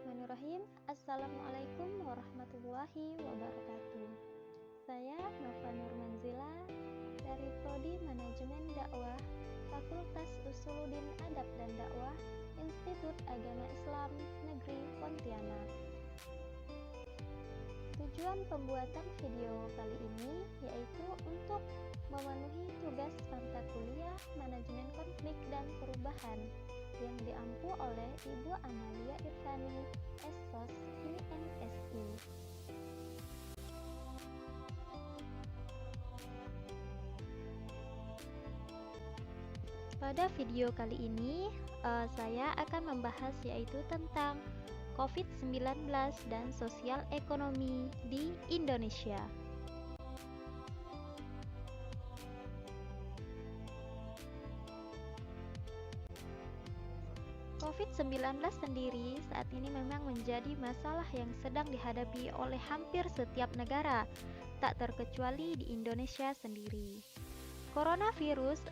Bismillahirrahmanirrahim. Assalamualaikum warahmatullahi wabarakatuh. Saya Nova Nurmanzila dari Prodi Manajemen Dakwah, Fakultas Usuluddin Adab dan Dakwah, Institut Agama Islam Negeri Pontianak. Tujuan pembuatan video kali ini yaitu untuk memenuhi tugas mata kuliah Manajemen Konflik dan Perubahan yang diampu oleh Ibu Amalia Irfani, Sos, IMSI. Pada video kali ini, saya akan membahas yaitu tentang COVID-19 dan sosial ekonomi di Indonesia. COVID-19 sendiri saat ini memang menjadi masalah yang sedang dihadapi oleh hampir setiap negara, tak terkecuali di Indonesia sendiri. Coronavirus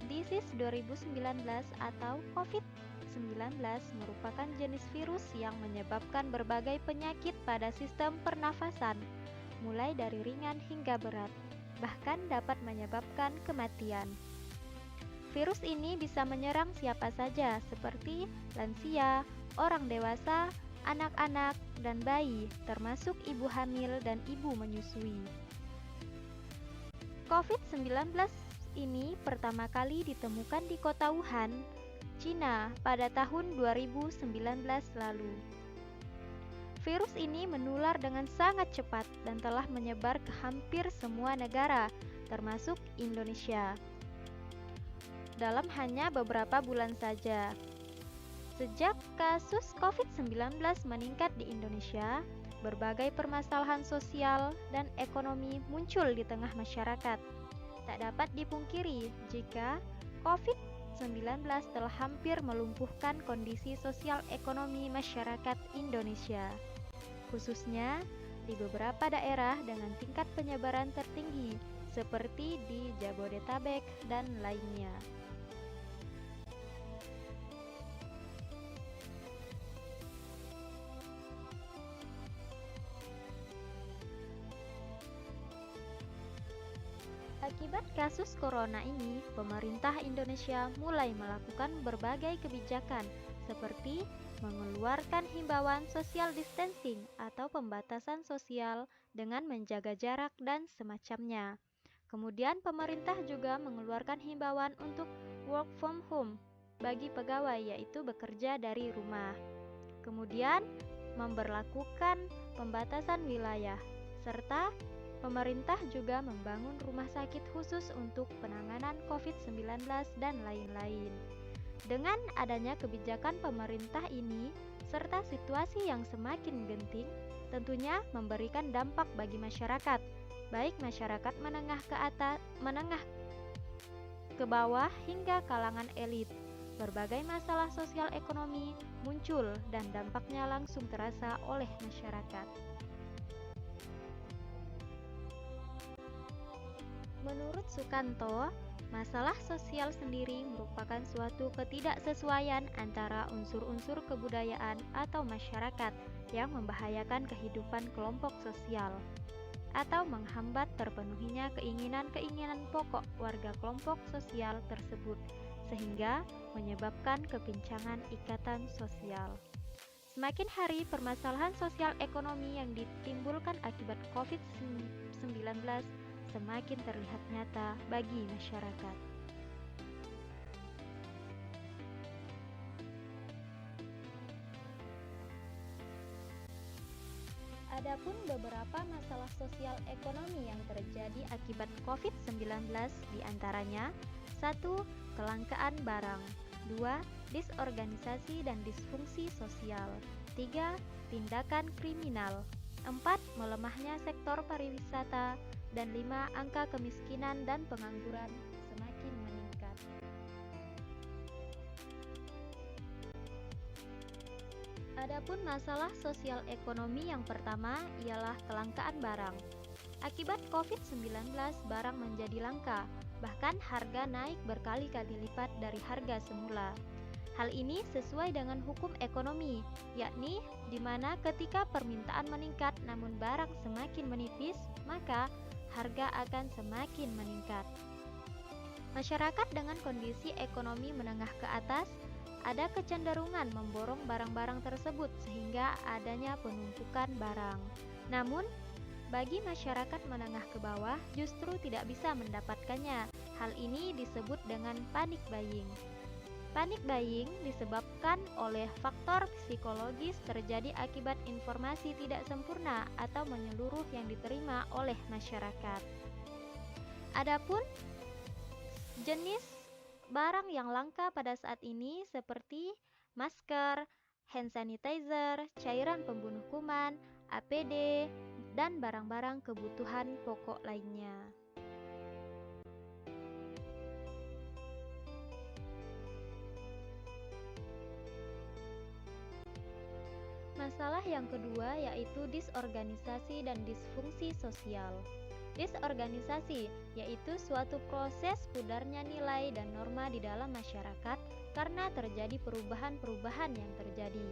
Disease 2019 atau COVID-19 merupakan jenis virus yang menyebabkan berbagai penyakit pada sistem pernafasan, mulai dari ringan hingga berat, bahkan dapat menyebabkan kematian. Virus ini bisa menyerang siapa saja seperti lansia, orang dewasa, anak-anak, dan bayi, termasuk ibu hamil dan ibu menyusui. COVID-19 ini pertama kali ditemukan di kota Wuhan, Cina pada tahun 2019 lalu. Virus ini menular dengan sangat cepat dan telah menyebar ke hampir semua negara, termasuk Indonesia, dalam hanya beberapa bulan saja. Sejak kasus COVID-19 meningkat di Indonesia, berbagai permasalahan sosial dan ekonomi muncul di tengah masyarakat. Tak dapat dipungkiri jika COVID-19 telah hampir melumpuhkan kondisi sosial ekonomi masyarakat Indonesia, khususnya di beberapa daerah dengan tingkat penyebaran tertinggi seperti di Jabodetabek dan lainnya. Akibat kasus corona ini, pemerintah Indonesia mulai melakukan berbagai kebijakan seperti mengeluarkan himbauan social distancing atau pembatasan sosial dengan menjaga jarak dan semacamnya. Kemudian pemerintah juga mengeluarkan himbauan untuk work from home bagi pegawai, yaitu bekerja dari rumah. Kemudian memberlakukan pembatasan wilayah, serta pemerintah juga membangun rumah sakit khusus untuk penanganan COVID-19 dan lain-lain. Dengan adanya kebijakan pemerintah ini, serta situasi yang semakin genting, tentunya memberikan dampak bagi masyarakat, baik masyarakat menengah ke atas, menengah ke bawah hingga kalangan elit. Berbagai masalah sosial ekonomi muncul dan dampaknya langsung terasa oleh masyarakat. Menurut Sukanto, masalah sosial sendiri merupakan suatu ketidaksesuaian antara unsur-unsur kebudayaan atau masyarakat yang membahayakan kehidupan kelompok sosial atau menghambat terpenuhinya keinginan-keinginan pokok warga kelompok sosial tersebut, sehingga menyebabkan kepincangan ikatan sosial. Semakin hari, permasalahan sosial ekonomi yang ditimbulkan akibat COVID-19 semakin terlihat nyata bagi masyarakat. Adapun beberapa masalah sosial ekonomi yang terjadi akibat COVID-19 diantaranya 1. Kelangkaan barang, 2. Disorganisasi dan disfungsi sosial, 3. Tindakan kriminal, 4. Melemahnya sektor pariwisata, dan 5. Angka kemiskinan dan pengangguran semakin meningkat. Adapun masalah sosial ekonomi yang pertama ialah kelangkaan barang. Akibat COVID-19, barang menjadi langka, bahkan harga naik berkali-kali lipat dari harga semula. Hal ini sesuai dengan hukum ekonomi, yakni di mana ketika permintaan meningkat namun barang semakin menipis, maka harga akan semakin meningkat. Masyarakat dengan kondisi ekonomi menengah ke atas ada kecenderungan memborong barang-barang tersebut sehingga adanya penumpukan barang. Namun, bagi masyarakat menengah ke bawah justru tidak bisa mendapatkannya. Hal ini disebut dengan panic buying. Panic buying disebabkan oleh faktor psikologis terjadi akibat informasi tidak sempurna atau menyeluruh yang diterima oleh masyarakat. Adapun jenis barang yang langka pada saat ini seperti masker, hand sanitizer, cairan pembunuh kuman, APD, dan barang-barang kebutuhan pokok lainnya. Masalah yang kedua yaitu disorganisasi dan disfungsi sosial. Disorganisasi yaitu suatu proses pudarnya nilai dan norma di dalam masyarakat karena terjadi perubahan-perubahan yang terjadi.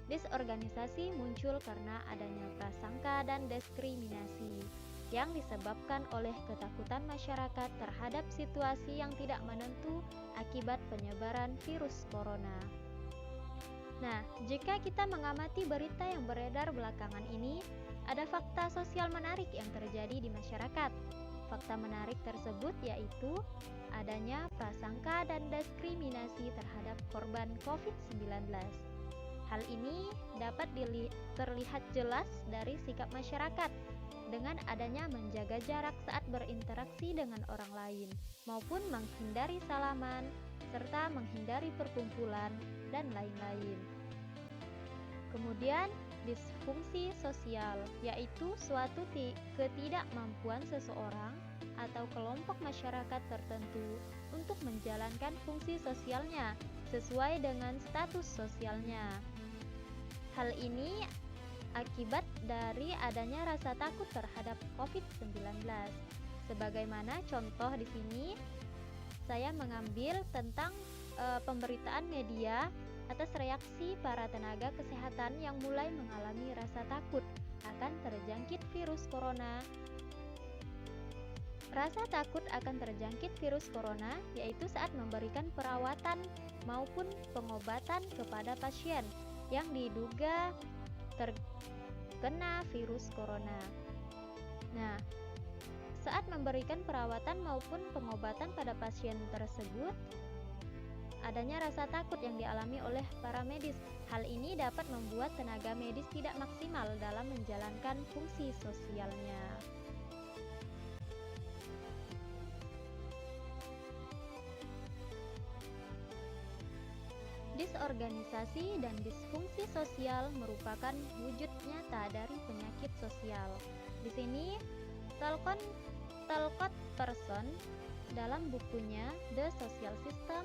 Disorganisasi muncul karena adanya prasangka dan diskriminasi yang disebabkan oleh ketakutan masyarakat terhadap situasi yang tidak menentu akibat penyebaran virus corona. Nah, jika kita mengamati berita yang beredar belakangan ini, ada fakta sosial menarik yang terjadi di masyarakat. Fakta menarik tersebut yaitu adanya prasangka dan diskriminasi terhadap korban COVID-19. Hal ini dapat terlihat jelas dari sikap masyarakat dengan adanya menjaga jarak saat berinteraksi dengan orang lain, maupun menghindari salaman, serta menghindari perkumpulan, dan lain-lain. Kemudian, disfungsi sosial, yaitu suatu ketidakmampuan seseorang atau kelompok masyarakat tertentu untuk menjalankan fungsi sosialnya sesuai dengan status sosialnya. Hal ini akibat dari adanya rasa takut terhadap COVID-19. Sebagaimana contoh di sini, saya mengambil tentang pemberitaan media atas reaksi para tenaga kesehatan yang mulai mengalami rasa takut akan terjangkit virus corona. Rasa takut akan terjangkit virus corona yaitu saat memberikan perawatan maupun pengobatan kepada pasien yang diduga terkena virus corona. Nah, saat memberikan perawatan maupun pengobatan pada pasien tersebut, adanya rasa takut yang dialami oleh para medis. Hal ini dapat membuat tenaga medis tidak maksimal dalam menjalankan fungsi sosialnya. Disorganisasi dan disfungsi sosial merupakan wujud nyata dari penyakit sosial. Di sini, Talcott Person dalam bukunya The Social System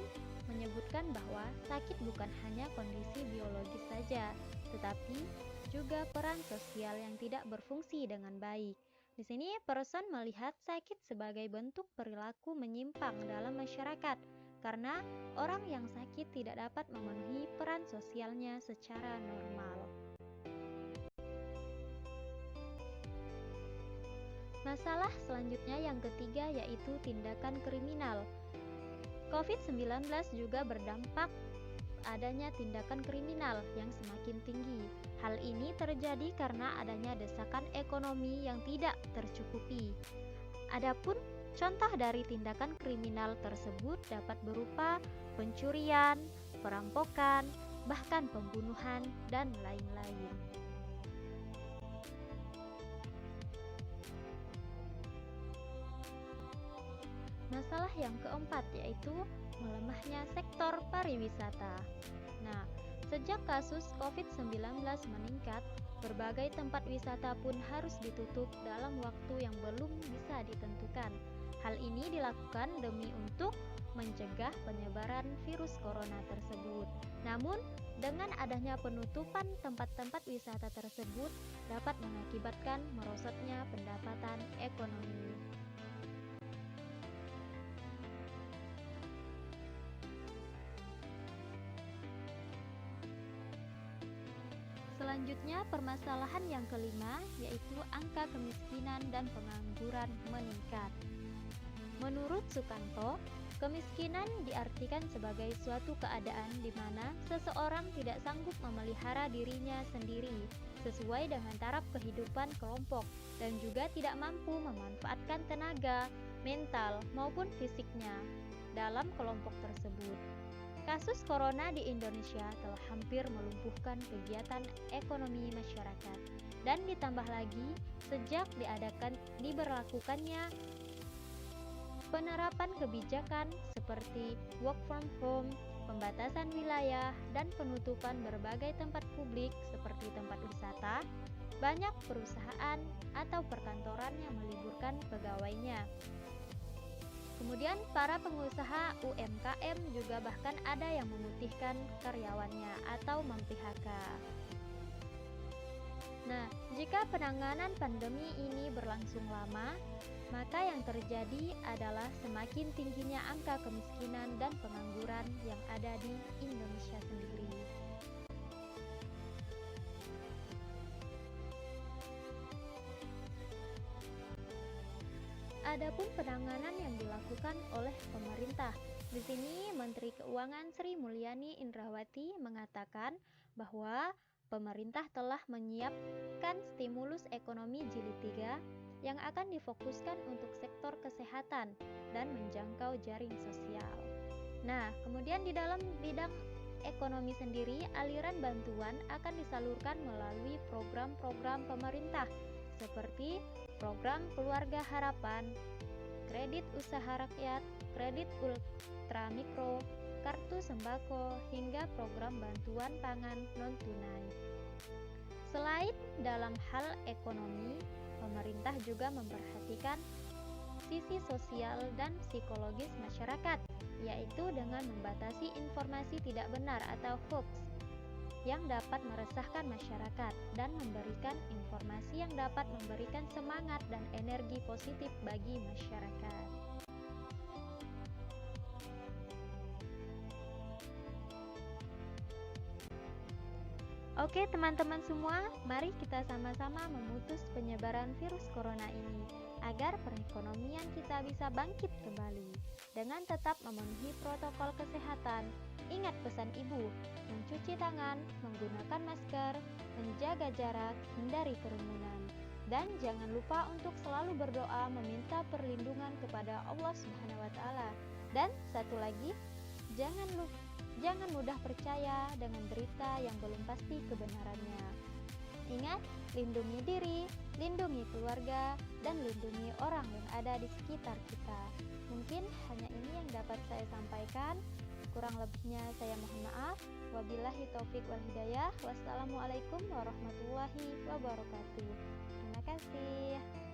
menyebutkan bahwa sakit bukan hanya kondisi biologis saja, tetapi juga peran sosial yang tidak berfungsi dengan baik. Di sini, Person melihat sakit sebagai bentuk perilaku menyimpang dalam masyarakat, karena orang yang sakit tidak dapat memenuhi peran sosialnya secara normal. Masalah selanjutnya yang ketiga yaitu tindakan kriminal. COVID-19 juga berdampak adanya tindakan kriminal yang semakin tinggi. Hal ini terjadi karena adanya desakan ekonomi yang tidak tercukupi. Adapun contoh dari tindakan kriminal tersebut dapat berupa pencurian, perampokan, bahkan pembunuhan, dan lain-lain. Masalah yang keempat yaitu melemahnya sektor pariwisata. Nah, sejak kasus COVID-19 meningkat, berbagai tempat wisata pun harus ditutup dalam waktu yang belum bisa ditentukan. Hal ini dilakukan demi untuk mencegah penyebaran virus corona tersebut. Namun, dengan adanya penutupan tempat-tempat wisata tersebut dapat mengakibatkan merosotnya pendapatan ekonomi. Selanjutnya, permasalahan yang kelima yaitu angka kemiskinan dan pengangguran meningkat. Menurut Sukanto, kemiskinan diartikan sebagai suatu keadaan di mana seseorang tidak sanggup memelihara dirinya sendiri sesuai dengan taraf kehidupan kelompok dan juga tidak mampu memanfaatkan tenaga, mental, maupun fisiknya dalam kelompok tersebut. Kasus corona di Indonesia telah hampir melumpuhkan kegiatan ekonomi masyarakat dan ditambah lagi sejak diberlakukannya penerapan kebijakan seperti work from home, pembatasan wilayah, dan penutupan berbagai tempat publik seperti tempat wisata, banyak perusahaan atau perkantoran yang meliburkan pegawainya. Kemudian para pengusaha UMKM juga bahkan ada yang memutihkan karyawannya atau mem-PHK. Nah, jika penanganan pandemi ini berlangsung lama, maka yang terjadi adalah semakin tingginya angka kemiskinan dan pengangguran yang ada di Indonesia sendiri. Adapun penanganan yang dilakukan oleh pemerintah. Di sini Menteri Keuangan Sri Mulyani Indrawati mengatakan bahwa pemerintah telah menyiapkan stimulus ekonomi jilid 3 yang akan difokuskan untuk sektor kesehatan dan menjangkau jaring sosial. Nah, kemudian di dalam bidang ekonomi sendiri, aliran bantuan akan disalurkan melalui program-program pemerintah seperti program Keluarga Harapan, kredit usaha rakyat, kredit ultramikro, kartu sembako, hingga program bantuan pangan non-tunai. Selain dalam hal ekonomi, pemerintah juga memperhatikan sisi sosial dan psikologis masyarakat, yaitu dengan membatasi informasi tidak benar atau hoax yang dapat meresahkan masyarakat dan memberikan informasi yang dapat memberikan semangat dan energi positif bagi masyarakat. Oke teman-teman semua, mari kita sama-sama memutus penyebaran virus corona ini agar perekonomian kita bisa bangkit kembali dengan tetap memenuhi protokol kesehatan. Ingat pesan ibu, mencuci tangan, menggunakan masker, menjaga jarak, hindari kerumunan. Dan jangan lupa untuk selalu berdoa meminta perlindungan kepada Allah Subhanahu wa taala. Dan satu lagi, jangan mudah percaya dengan berita yang belum pasti kebenarannya. Ingat, lindungi diri, lindungi keluarga, dan lindungi orang yang ada di sekitar kita. Mungkin hanya ini yang dapat saya sampaikan. Kurang lebihnya saya mohon maaf. Wabillahi taufik wal hidayah. Wassalamualaikum warahmatullahi wabarakatuh. Terima kasih.